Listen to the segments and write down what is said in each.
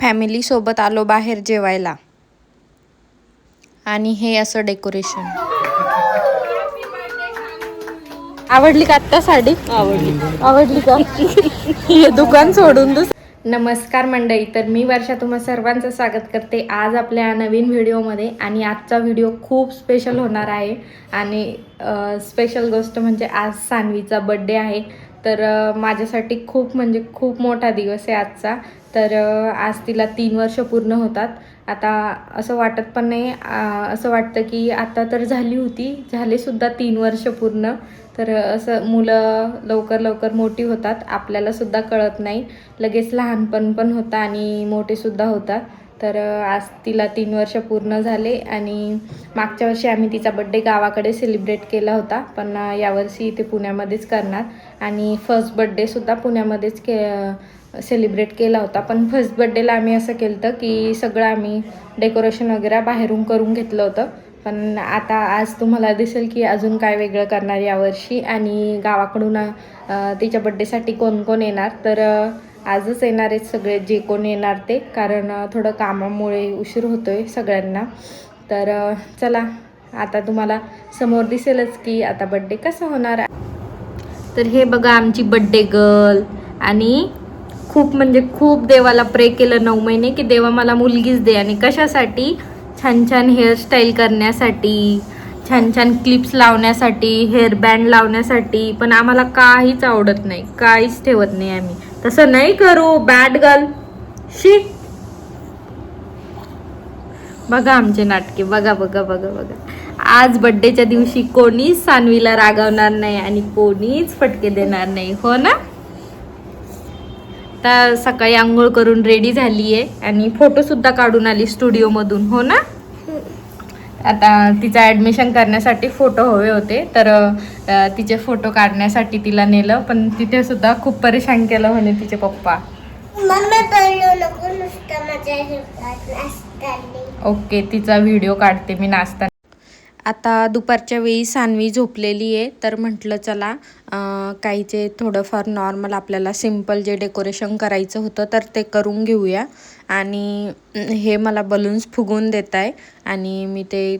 Family सोबत आलो बाहेर जेवायला आणि हे असं डेकोरेशन. आवडली का आत्ता साडी? आवडली का? हे दुकान सोडून नमस्कार मंडळी, तर मी वर्षा तुम्हा सर्वांचं स्वागत करते आज आपल्या नवीन व्हिडिओमध्ये. आणि आजचा व्हिडिओ खूप स्पेशल होणार आहे. आणि स्पेशल गोष्ट म्हणजे आज सान्वीचा बड्डे आहे. तर माझ्यासाठी खूप म्हणजे खूप मोठा दिवस आहे आजचा. तर आज तिला 3 वर्ष पूर्ण होतात. आता असं वाटत पण नाही, असं वाटतं की आता तर झालेसुद्धा 3 वर्ष पूर्ण. तर असं मुलं लवकर लवकर मोठी होतात, आपल्यालासुद्धा कळत नाही. लगेच लहानपण पण होतं आणि मोठेसुद्धा होतात. तर आज तिला 3 वर्ष पूर्ण झाले. आणि मागच्या वर्षी आम्ही तिचा बड्डे गावाकडे सेलिब्रेट केला होता, पण यावर्षी इथे पुण्यामध्येच करणार. आणि फर्स्ट बड्डेसुद्धा पुण्यामध्येच सेलिब्रेट केला होता. पण फर्स्ट बड्डेला आम्ही असं केलं होतं की सगळं आम्ही डेकोरेशन वगैरे बाहेरून करून घेतलं होतं. पण आता आज तुम्हाला दिसेल की अजून काय वेगळं करणार यावर्षी. आणि गावाकडून तिच्या बड्डेसाठी कोण कोण येणार, तर आजच येणार आहेत सगळे जे कोण येणार ते, कारण थोडं कामामुळे उशीर होतोय सगळ्यांना. तर चला आता तुम्हाला समोर दिसेलच की आता बड्डे कसं होणार. तर हे बघा आमची बड्डे गर्ल. आणि खूप म्हणजे खूप देवाला प्रे केलं 9 महिने की देवा मला मुलगीच दे. आणि कशासाठी? छान छान हेअरस्टाईल करण्यासाठी, छान छान क्लिप्स लावण्यासाठी, हेअरबँड लावण्यासाठी. पण आम्हाला काहीच आवडत नाही, काहीच ठेवत नाही आम्ही. तसं नाही करू बॅड गर्ल. शी बघा आमचे नाटके, बघा बघा बघा बघा. आज बड्डेच्या दिवशी कोणीच सान्वीला रागवणार नाही आणि कोणीच फटके देणार नाही, हो ना? तर सकाळी आंघोळ करून रेडी झाली आहे आणि फोटोसुद्धा काढून आली स्टुडिओमधून, हो ना? आता तिचं ॲडमिशन करण्यासाठी फोटो हवे होते, तर तिचे फोटो काढण्यासाठी तिला नेलं. पण तिथे सुद्धा खूप परेशान केलं म्हणे तिचे पप्पा. ओके, तिचा व्हिडिओ काढते मी नाचताना. आता दुपारच्या वेळी सान्वी झोपलेली आहे, तर म्हटलं चला काहीचे थोडंफार नॉर्मल आपल्याला सिम्पल जे डेकोरेशन करायचं होतं तर ते करून घेऊया. आणि हे मला बलून्स फुगवून देत आहे आणि मी ते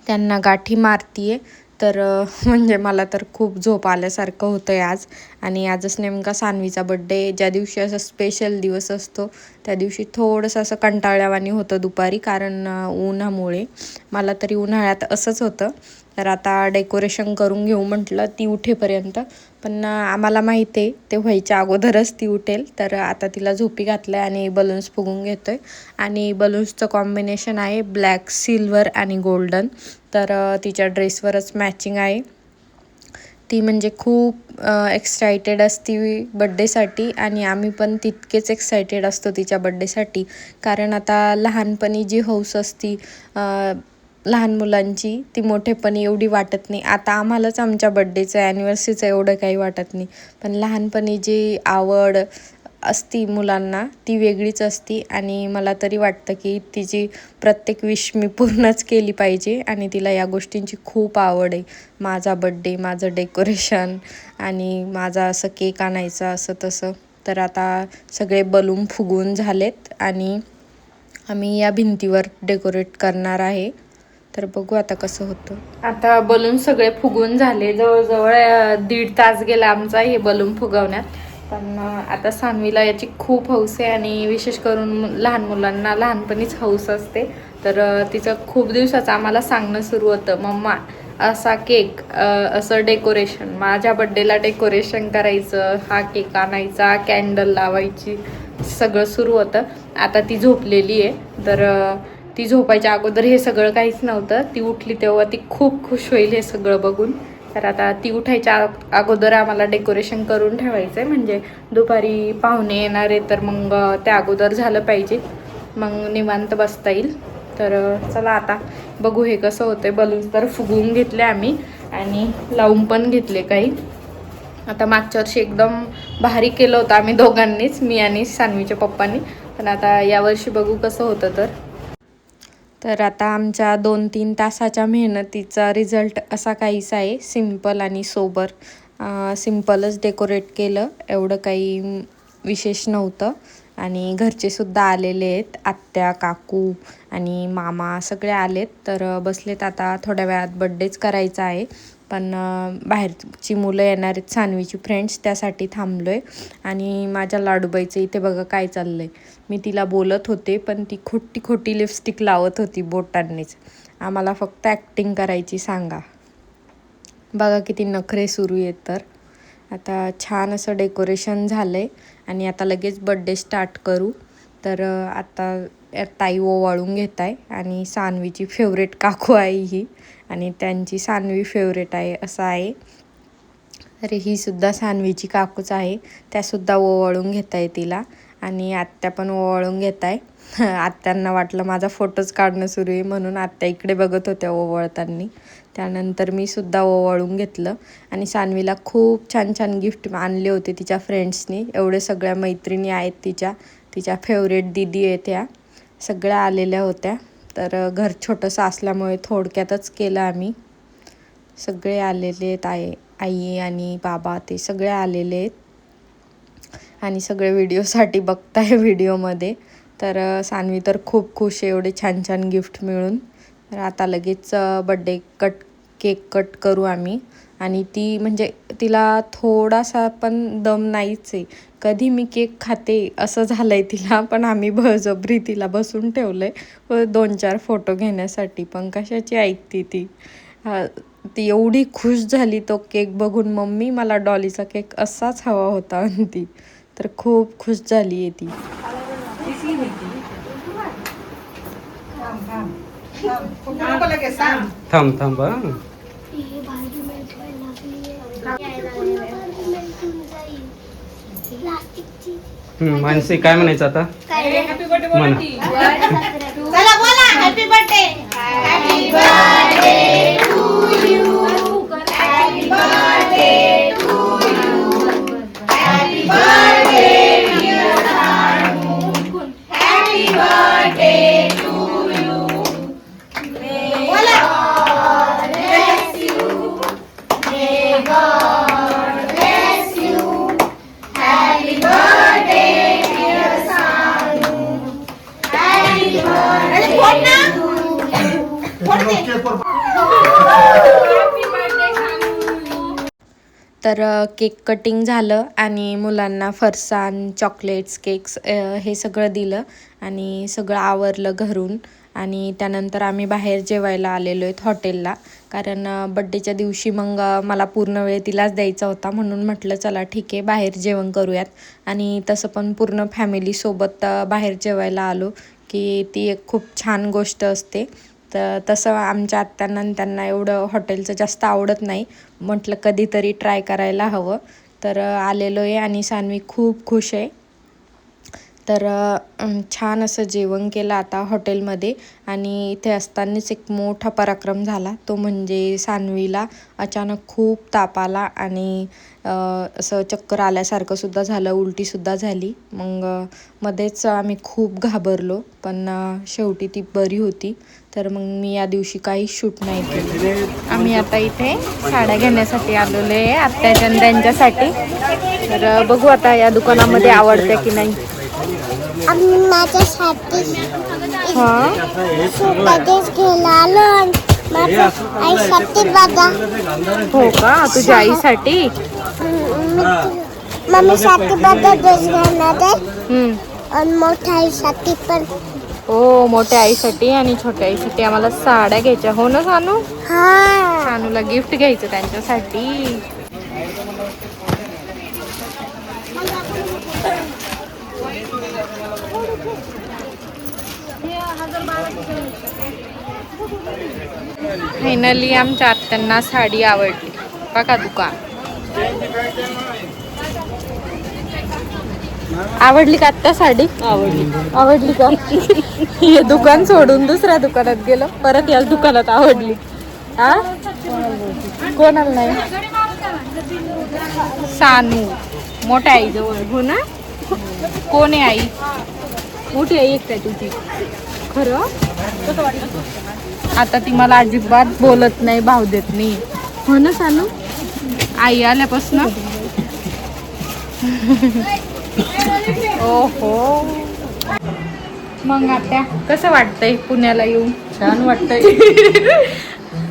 त्यांना गाठी मारती आहे. तर म्हणजे मला तर खूप झोप आल्यासारखं होतं आहे आज. आणि आजच नेमका सान्वीचा बड्डे, ज्या दिवशी असं स्पेशल दिवस असतो त्या दिवशी थोडंसं असं कंटाळल्यावानी होतं दुपारी, कारण उन्हामुळे. मला तरी उन्हाळ्यात असंच होतं. तर आता डेकोरेशन करून घेऊ म्हटलं ती उठेपर्यंत. पण आम्हाला माहिती आहे ते व्हायच्या अगोदरच ती उठेल. तर आता तिला झोपी घातलं आहे आणि बलून्स फुगून घेतो आहे. आणि बलून्सचं कॉम्बिनेशन आहे ब्लॅक, सिल्वर आणि गोल्डन. तर तिच्या ड्रेसवरच मॅचिंग आहे. ती म्हणजे खूप एक्सायटेड असती बड्डेसाठी आणि आम्ही पण तितकेच एक्सायटेड असतो तिच्या बड्डेसाठी. कारण आता लहानपणी जी हौस असती लहान मुलांची, ती मोठेपणी एवढी वाटत नाही. आता आम्हालाच आमच्या बड्डेचं ॲनिव्हर्सरीचं एवढं काही वाटत नाही, पण लहानपणी जी आवड असती मुलांना ती वेगळीच असती. आणि मला तरी वाटतं की तिची प्रत्येक विश मी पूर्णच केली पाहिजे. आणि तिला या गोष्टींची खूप आवड आहे. माझा बड्डे, माझं डेकोरेशन आणि माझा असं केक आणायचा असं तसं. तर आता सगळे बलून फुगवून झालेत आणि आम्ही या भिंतीवर डेकोरेट करणार आहे. तर बघू आता कसं होतं. आता बलून सगळे फुगवून झाले, जवळजवळ 1.5 तास गेला आमचा हे बलून फुगवण्यात. पण आता सान्वीला याची खूप हौस आहे आणि विशेष करून लहान मुलांना लहानपणीच हौस असते. तर तिचं खूप दिवसाचं आम्हाला सांगणं सुरू होतं, मम्मा असा केक, असं डेकोरेशन, माझ्या बड्डेला डेकोरेशन करायचं, हा केक आणायचा, कॅन्डल लावायची, सगळं सुरू होतं. आता ती झोपलेली आहे, तर ती झोपायच्या अगोदर हे सगळं काहीच नव्हतं. ती उठली तेव्हा ती खूप खुश होईल हे सगळं बघून. तर आता ती उठायच्या अगोदर आम्हाला डेकोरेशन करून ठेवायचं आहे, म्हणजे दुपारी पाहुणे येणार आहे तर मग त्या अगोदर झालं पाहिजे, मग निवांत बसता येईल. तर चला आता बघू हे कसं होतं आहे. बलून्स तर फुगवून घेतले आम्ही आणि लावून पण घेतले काही. आता मागच्या वर्षी एकदम भारी केलं होतं आम्ही दोघांनीच, मी आणि सान्वीच्या पप्पांनी. पण आता यावर्षी बघू कसं होतं. तर आता आमच्या 2-3 तासाच्या मेहनतीचा रिझल्ट असा काहीसा आहे, सिम्पल आणि सोबर. सिम्पलच डेकोरेट केलं, एवढं काही विशेष नव्हतं. आणि घरचे सुद्धा आलेले आहेत, आत्या काकू आणि मामा सगळे आलेत. तर बसलेत आता थोड्या वेळात बड्डेच करायचा आहे, पण बाहेरची मुलं येणार आहेत, सानवीची फ्रेंड्स, त्यासाठी थांबलो आहे. आणि माझ्या लाडूबाईचं इथे बघा काय चाललं आहे. मी तिला बोलत होते पण ती खोटी लिपस्टिक लावत होती बोटांनीच. आम्हाला फक्त ॲक्टिंग करायची सांगा. बघा किती नखरे सुरू आहेत. तर आता छान असं डेकोरेशन झालं आहे आणि आता लगेच बड्डे स्टार्ट करू. तर आता ताई ओवाळून घेत आहे आणि सानवीची फेवरेट काकू आहे ही, आणि त्यांची सानवी फेवरेट आहे असं आहे. अरे ही सुद्धा सानवीची काकूच आहे, त्यासुद्धा ओवाळून घेत आहे तिला. आणि आत्या पण ओवाळून घेत आहे. आत्यांना वाटलं माझा फोटोच काढणं सुरू आहे म्हणून आत्या इकडे बघत होत्या ओवाळताना. त्यानंतर मी सुद्धा ओवाळून घेतलं. आणि सानवीला खूप छान छान गिफ्ट आणले होते तिच्या फ्रेंड्सनी. एवढे सगळ्या मैत्रिणी आहेत तिच्या फेवरेट दीदी आहेत, त्या सगळ्या आलेल्या होत्या. तर घर छोटंसं असल्यामुळे थोडक्यातच केलं आम्ही. सगळे आलेले आहेत, आई आणि बाबा ते सगळे आलेले आहेत आणि सगळे व्हिडिओसाठी बघताय व्हिडिओमध्ये. तर सानवी तर खूप खुश आहे एवढे छान छान गिफ्ट मिळून. तर आता लगेच बड्डे केक कट करू आम्ही. आणि ती म्हणजे तिला थोडासा पण दम नाहीच आहे, कधी मी केक खाते असं झालं आहे तिला. पण आम्ही बळजबरी तिला बसून ठेवलं आहे 2-4 फोटो घेण्यासाठी, पण कशाची ऐकते ती. ती एवढी खुश झाली तो केक बघून, मम्मी मला डॉलीचा केक असाच हवा होता म्हणती. तर खूप खुश झाली आहे ती. थांब थांब मानसी काय म्हणायचं आता म्हणा. चला बोला happy birthday. Happy birthday to you. Happy birthday to you. Happy birthday dear Sanu. Happy birthday to you. बोला bless you. May God bless you. Happy birthday dear Sanu. Happy birthday. तर केक कटिंग झालं आणि मुलांना फरसाण, चॉकलेट्स, केक्स हे सगळं दिलं आणि सगळं आवरलं घरून. आणि त्यानंतर आम्ही बाहेर जेवायला आलेलो आहेत हॉटेलला, कारण बड्डेच्या दिवशी मग मला पूर्ण वेळ तिलाच द्यायचा होता, म्हणून म्हटलं चला ठीक आहे बाहेर जेवण करूयात. आणि तसं पण पूर्ण फॅमिलीसोबत बाहेर जेवायला आलो की ती एक खूप छान गोष्ट असते. तर तसं आमच्या आत्यांना त्यांना एवढं हॉटेलचं जास्त आवडत नाही, म्हटलं कधीतरी ट्राय करायला हवं. तर आलेलो आहे आणि सानवी खूप खुश आहे. तर छान असं जेवण केलं आता हॉटेलमध्ये. आणि इथे असतानाच एक मोठा पराक्रम झाला, तो म्हणजे सानवीला अचानक खूप ताप आला आणि असं चक्कर आल्यासारखं सुद्धा झालं, उलटीसुद्धा झाली. मग मध्येच आम्ही खूप घाबरलो, पण शेवटी ती बरी होती. तर मग मी या दिवशी काही शूट नाही केलं. आम्ही आता इथे साड्या घेण्यासाठी आलेलो आहे आत्याच्या त्यांच्यासाठी. तर बघू आता या दुकानामध्ये आवडते की नाही. आम्ही माझ्यासाठी हां घेऊन आलो. माझ्या आईसाठी बघा. हो का, तुझ्या आईसाठी. मम्मीसाठी बघा ड्रेस घेणार आहे आणि मोठ्या आईसाठी पण. हो, मोठ्या आईसाठी आणि छोट्या आईसाठी आम्हाला साड्या घ्यायच्या. हो ना सानू. हा, सानूला गिफ्ट घ्यायचं त्यांच्यासाठी. फायनली आमच्या आत्यांना साडी आवडली. बघा दुकान आवडली का आत्या साडी. आवडली का. हे दुकान सोडून दुसऱ्या दुकानात गेलो, परत याच दुकानात आवडली. हा कोणाला नाही. सानू मोठ्या आई जवळ. हो ना. कोण आहे आई. मोठी आई एक काय तुझी. खरं आता ती मला अजिबात बोलत नाही, भाव देत नाही. हो ना सानू. आई आल्यापासून ओहो. मग आत्या कसं वाटतंय पुण्याला येऊन? छान वाटतंय.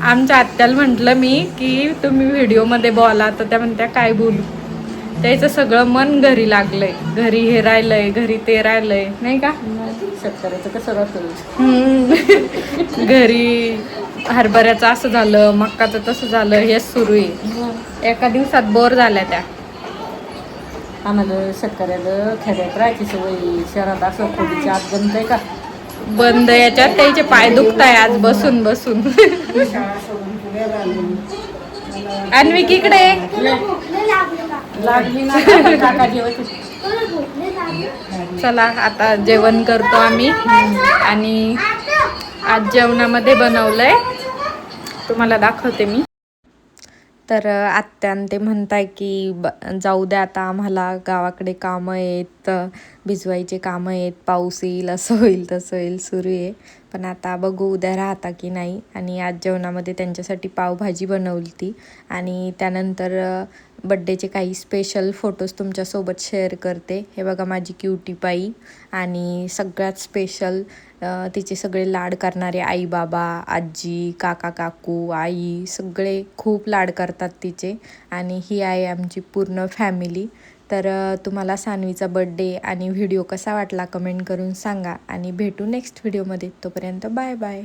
आमच्या आत्याला म्हटलं मी की तुम्ही व्हिडिओमध्ये बोला, तर त्या म्हणत्या काय बोलू. त्याचं सगळं मन घरी लागलंय, घरी हे राहिलंय, घरी ते राहिलंय, नाही का? शेतकऱ्याचं कसं राहतं. घरी हरभऱ्याचं असं झालं, मक्काचं तसं झालं, हेच सुरू आहे. एका दिवसात बोर झाल्या त्या. आम्हाला शेतकऱ्याला खेड्यात राहायची सवय, शहरात असं खोलीची आत जमतंय का? बंद याच्यात त्याचे पाय दुखताय आज बसून बसून. अन्विक इकडे लागली ना काका जेवायची. चला आता जेवण करतो आम्ही. आणि आज जेवणामध्ये बनवलंय, तुम्हाला दाखवते मी. तर आत्यान ते म्हणताय की जाऊ द्या आता, आम्हाला गावाकडे कामं आहेत, भिजवायचे कामं आहेत, पाऊस येईल, असं होईल तसं होईल, सुरू आहे. पण आता बघू उद्या राहता की नाही. आणि आज जेवणामध्ये त्यांच्यासाठी पावभाजी बनवली ती. आणि त्यानंतर बड्डेचे काही स्पेशल फोटोज तुमच्यासोबत शेअर करते. हे बघा माझी क्युटी पाई. आणि सगळ्यात स्पेशल तिचे सगळे लाड करणारे आई बाबा, आजी, काका काकू, आई, सगळे खूप लाड करतात तिचे. आणि ही आहे आमची पूर्ण फॅमिली. तर तुम्हाला सानवीचा बड्डे आणि व्हिडिओ कसा वाटला कमेंट करून सांगा. आणि भेटू नेक्स्ट व्हिडिओमध्ये. तोपर्यंत बाय बाय.